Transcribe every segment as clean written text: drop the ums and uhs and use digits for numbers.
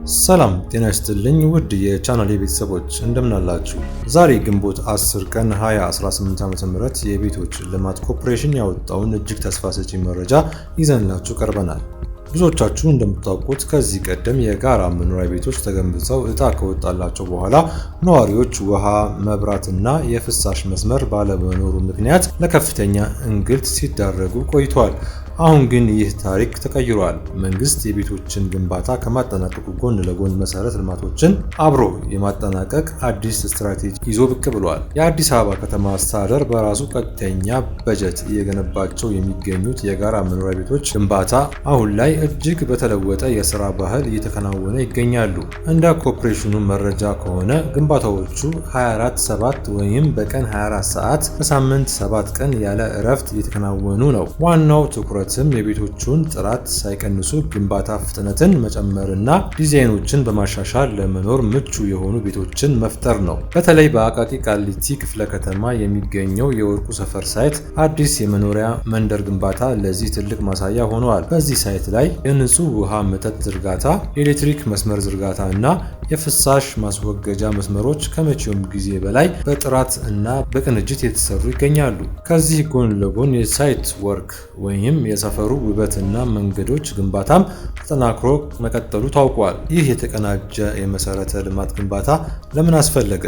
ሰላም ጤና ይስጥልኝ ውድ የቻናሌ ቤተሰቦች እንደምን አላችሁ? ዛሬ ግንቦት 10 ቀን 2018 ዓ.ም የቤቶች ልማት ኮርፖሬሽን ያወጣውን እጅግ ተስፋ ሰጪ መረጃ ይዘንላችሁ ቀርበናል። ብዙዎቻችሁ እንደምታውቁት ከዚህ ቀደም የጋራ መኖሪያ ቤቶች ተገንብተው ዕጣ ከወጣላቸው በኋላ ነዋሪዎች ውሃ፣ መብራትና የፍሳሽ መስመር ባለመኖሩ ምክንያት ለከፍተኛ እንግልት ሲዳረጉ ቆይተዋል። አሁን ግን ይህ ታሪክ ተቀይሯል። መንግስት የቤቶችን ግንባታ ከማጠናቀቁ ጎን ለጎን መሰረተ ልማቶችን አብሮ የማጠናቀቅ አዲስ ስትራቴጂ ይዞ ብቅ ብሏል። የአዲስ አበባ ከተማ አስተዳደር በራሱ ቀጥተኛ በጀት እየገነባቸው የሚገኙት የጋራ መኖሪያ ቤቶች ግንባታ አሁን ላይ እጅግ በተለወጠ የስራ ባህል እየተከናወነ ይገኛሉ። እንደ ኮርፖሬሽኑ መረጃ ከሆነ ግንባታዎቹ 24/7 ወይም በቀን 24 ሰዓት በሳምንት 7 ቀን ያለ እረፍት እየተከናወኑ ነው። ዋናው ትኩረት የቤቶቹን ጥራት ሳይቀንሱ ግንባታ ፍጥነትን መጨመርና ዲዛይኖችን በማሻሻል ለመኖር ምቹ የሆኑ ቤቶችን መፍጠር ነው። በተለይ በአቃቂ ቃሊቲ ክፍለ ከተማ የሚገኘው የወርቁ ሰፈር ሳይት አዲስ የመኖሪያ መንደር ግንባታ ለዚህ ትልቅ ማሳያ ሆኗል። በዚህ ሳይት ላይ የንጹህ ውሃ መጠጥ ዝርጋታ፣ የኤሌክትሪክ መስመር ዝርጋታ እና የፍሳሽ ማስወገጃ መስመሮች ከመቼውም ጊዜ በላይ በጥራት እና በቅንጅት የተሰሩ ይገኛሉ። ከዚህ ጎን ለጎን የሳይት ወርክ ወይም የሰፈሩ ውበትና መንገዶች ግንባታም ተጠናክሮ መቀጠሉ ታውቋል። ይህ የተቀናጀ የመሰረተ ልማት ግንባታ ለምን አስፈለገ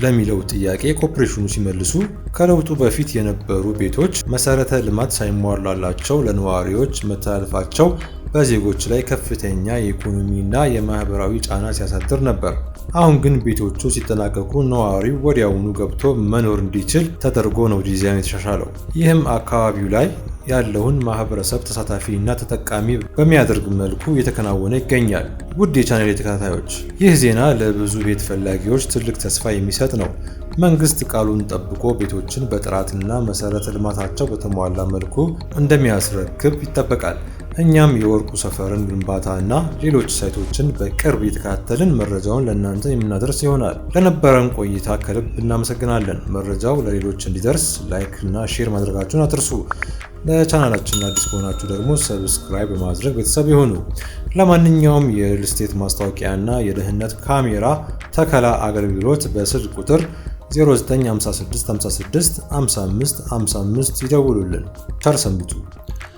ለሚለው ጥያቄ ኮርፖሬሽኑ ሲመልሱ ከለውጡ በፊት የነበሩ ቤቶች መሰረተ ልማት ሳይሟላላቸው ለነዋሪዎች መተላለፋቸው በዜጎች ላይ ከፍተኛ የኢኮኖሚና የማህበራዊ ጫና ሲያሳድር ነበር። አሁን ግን ቤቶቹ ሲጠናቀቁ ነዋሪው ወዲያውኑ ገብቶ መኖር እንዲችል ተደርጎ ነው ዲዛይን የተሻሻለው። ይህም አካባቢው ላይ ያለውን ማህበረሰብ ተሳታፊ እና ተጠቃሚ በሚያደርግ መልኩ እየተከናወነ ይገኛል። ውድ የቻናሌ ተከታታዮች፣ ይህ ዜና ለብዙ ቤት ፈላጊዎች ትልቅ ተስፋ የሚሰጥ ነው። መንግስት ቃሉን ጠብቆ ቤቶችን በጥራትና መሰረተ ልማታቸው በተሟላ መልኩ እንደሚያስረክብ ይጠበቃል። እኛም የወርቁ ሰፈርን ግንባታ እና ሌሎች ሳይቶችን በቅርብ የተከታተልን መረጃውን ለእናንተ የምናደርስ ይሆናል። ለነበረን ቆይታ ከልብ እናመሰግናለን። መረጃው ለሌሎች እንዲደርስ ላይክ እና ሼር ማድረጋችሁን አትርሱ። ለቻናላችን አዲስ ከሆናችሁ ደግሞ ሰብስክራይብ በማድረግ ቤተሰብ ይሁኑ። ለማንኛውም የሪል ስቴት ማስታወቂያ እና የደህንነት ካሜራ ተከላ አገልግሎት በስልክ ቁጥር 0956565555 ይደውሉልን። ቸር ሰንብቱ።